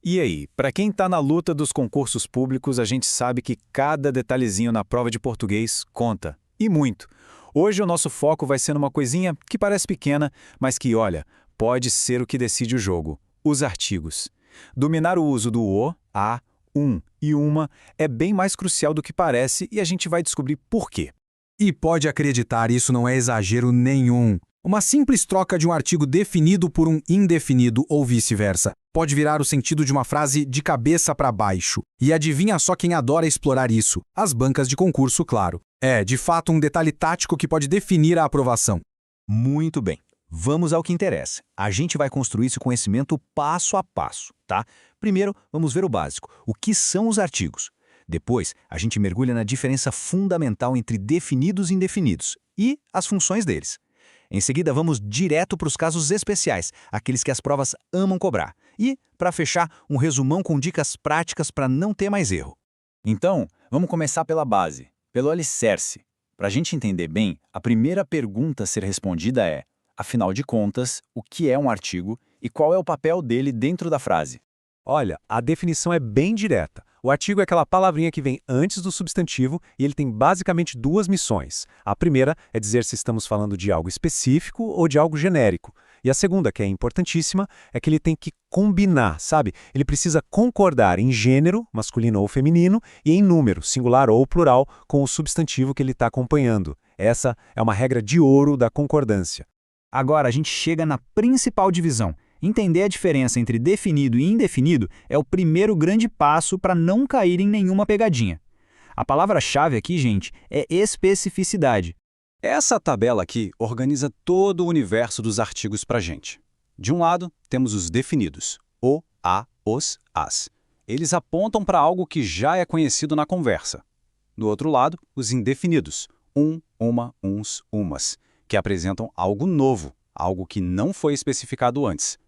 E aí, para quem está na luta dos concursos públicos, a gente sabe que cada detalhezinho na prova de português conta, e muito. Hoje o nosso foco vai ser numa coisinha que parece pequena, mas que, olha, pode ser o que decide o jogo: os artigos. Dominar o uso do o, a, e uma é bem mais crucial do que parece e a gente vai descobrir por quê. E pode acreditar, isso não é exagero nenhum. Uma simples troca de um artigo definido por um indefinido ou vice-versa pode virar o sentido de uma frase de cabeça para baixo. E adivinha só quem adora explorar isso? As bancas de concurso, claro. É, de fato, um detalhe tático que pode definir a aprovação. Muito bem. Vamos ao que interessa. A gente vai construir esse conhecimento passo a passo, tá? Primeiro, vamos ver o básico. O que são os artigos? Depois, a gente mergulha na diferença fundamental entre definidos e indefinidos e as funções deles. Em seguida, vamos direto para os casos especiais, aqueles que as provas amam cobrar. E, para fechar, um resumão com dicas práticas para não ter mais erro. Então, vamos começar pela base, pelo alicerce. Para a gente entender bem, a primeira pergunta a ser respondida é: afinal de contas, o que é um artigo e qual é o papel dele dentro da frase? Olha, a definição é bem direta. O artigo é aquela palavrinha que vem antes do substantivo e ele tem basicamente duas missões. A primeira é dizer se estamos falando de algo específico ou de algo genérico. E a segunda, que é importantíssima, é que ele tem que combinar, sabe? Ele precisa concordar em gênero, masculino ou feminino, e em número, singular ou plural, com o substantivo que ele está acompanhando. Essa é uma regra de ouro da concordância. Agora a gente chega na principal divisão. Entender a diferença entre definido e indefinido é o primeiro grande passo para não cair em nenhuma pegadinha. A palavra-chave aqui, gente, é especificidade. Essa tabela aqui organiza todo o universo dos artigos para a gente. De um lado, temos os definidos, o, a, os, as. Eles apontam para algo que já é conhecido na conversa. Do outro lado, os indefinidos, uma, uns, umas, que apresentam algo novo, algo que não foi especificado antes.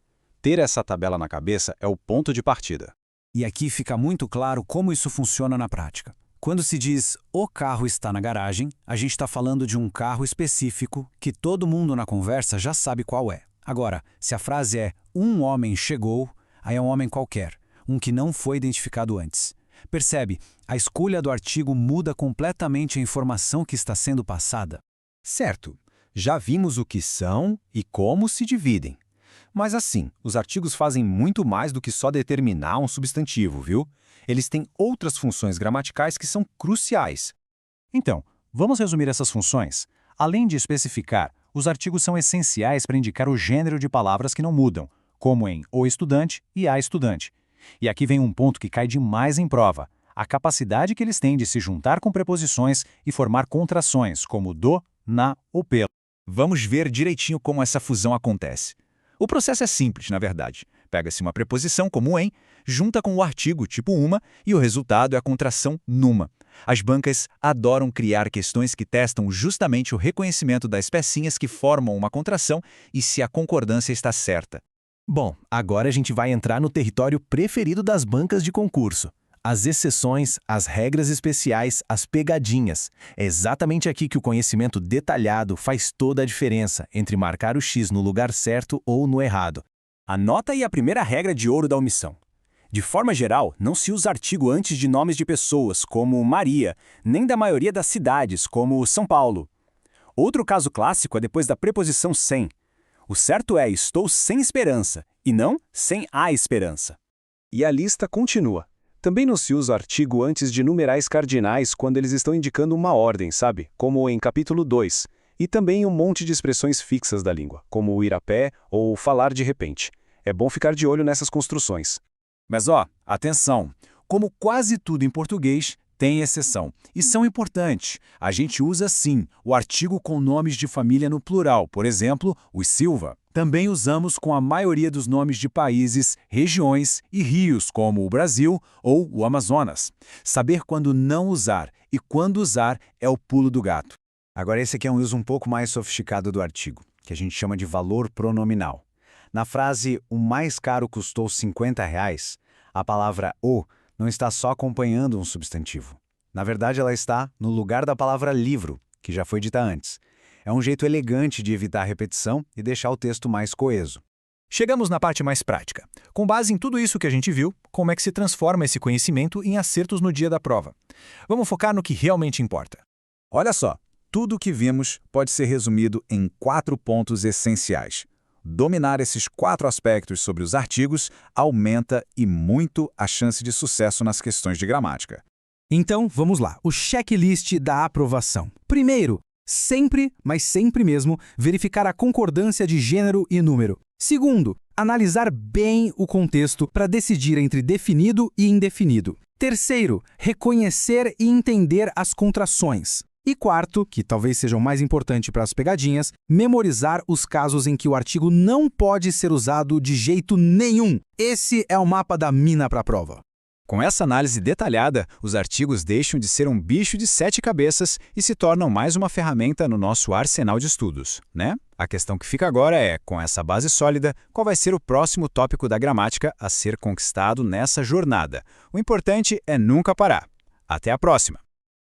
Ter essa tabela na cabeça é o ponto de partida. E aqui fica muito claro como isso funciona na prática. Quando se diz "o carro está na garagem", a gente está falando de um carro específico que todo mundo na conversa já sabe qual é. Agora, se a frase é "um homem chegou", aí é um homem qualquer, um que não foi identificado antes. Percebe? A escolha do artigo muda completamente a informação que está sendo passada. Certo, já vimos o que são e como se dividem. Mas assim, os artigos fazem muito mais do que só determinar um substantivo, viu? Eles têm outras funções gramaticais que são cruciais. Então, vamos resumir essas funções? Além de especificar, os artigos são essenciais para indicar o gênero de palavras que não mudam, como em o estudante e a estudante. E aqui vem um ponto que cai demais em prova: a capacidade que eles têm de se juntar com preposições e formar contrações, como do, na ou pelo. Vamos ver direitinho como essa fusão acontece. O processo é simples, na verdade. Pega-se uma preposição como em, junta com o artigo tipo uma e o resultado é a contração numa. As bancas adoram criar questões que testam justamente o reconhecimento das pecinhas que formam uma contração e se a concordância está certa. Bom, agora a gente vai entrar no território preferido das bancas de concurso. As exceções, as regras especiais, as pegadinhas. É exatamente aqui que o conhecimento detalhado faz toda a diferença entre marcar o X no lugar certo ou no errado. Anota aí a primeira regra de ouro da omissão. De forma geral, não se usa artigo antes de nomes de pessoas, como Maria, nem da maioria das cidades, como São Paulo. Outro caso clássico é depois da preposição sem. O certo é estou sem esperança, e não sem a esperança. E a lista continua. Também não se usa artigo antes de numerais cardinais quando eles estão indicando uma ordem, sabe? Como em capítulo 2. E também um monte de expressões fixas da língua, como o ir a pé ou falar de repente. É bom ficar de olho nessas construções. Mas atenção! Como quase tudo em português, tem exceção. E são importantes. A gente usa, sim, o artigo com nomes de família no plural, por exemplo, os Silva. Também usamos com a maioria dos nomes de países, regiões e rios, como o Brasil ou o Amazonas. Saber quando não usar e quando usar é o pulo do gato. Agora esse aqui é um uso um pouco mais sofisticado do artigo, que a gente chama de valor pronominal. Na frase "o mais caro custou R$50", a palavra "o" não está só acompanhando um substantivo. Na verdade, ela está no lugar da palavra livro, que já foi dita antes. É um jeito elegante de evitar a repetição e deixar o texto mais coeso. Chegamos na parte mais prática. Com base em tudo isso que a gente viu, como é que se transforma esse conhecimento em acertos no dia da prova? Vamos focar no que realmente importa. Olha só, tudo o que vimos pode ser resumido em 4 pontos essenciais. Dominar esses 4 aspectos sobre os artigos aumenta e muito a chance de sucesso nas questões de gramática. Então, vamos lá. O checklist da aprovação. Primeiro, sempre, mas sempre mesmo, verificar a concordância de gênero e número. Segundo, analisar bem o contexto para decidir entre definido e indefinido. Terceiro, reconhecer e entender as contrações. E quarto, que talvez seja o mais importante para as pegadinhas, memorizar os casos em que o artigo não pode ser usado de jeito nenhum. Esse é o mapa da mina para a prova. Com essa análise detalhada, os artigos deixam de ser um bicho de 7 cabeças e se tornam mais uma ferramenta no nosso arsenal de estudos, né? A questão que fica agora é, com essa base sólida, qual vai ser o próximo tópico da gramática a ser conquistado nessa jornada? O importante é nunca parar. Até a próxima!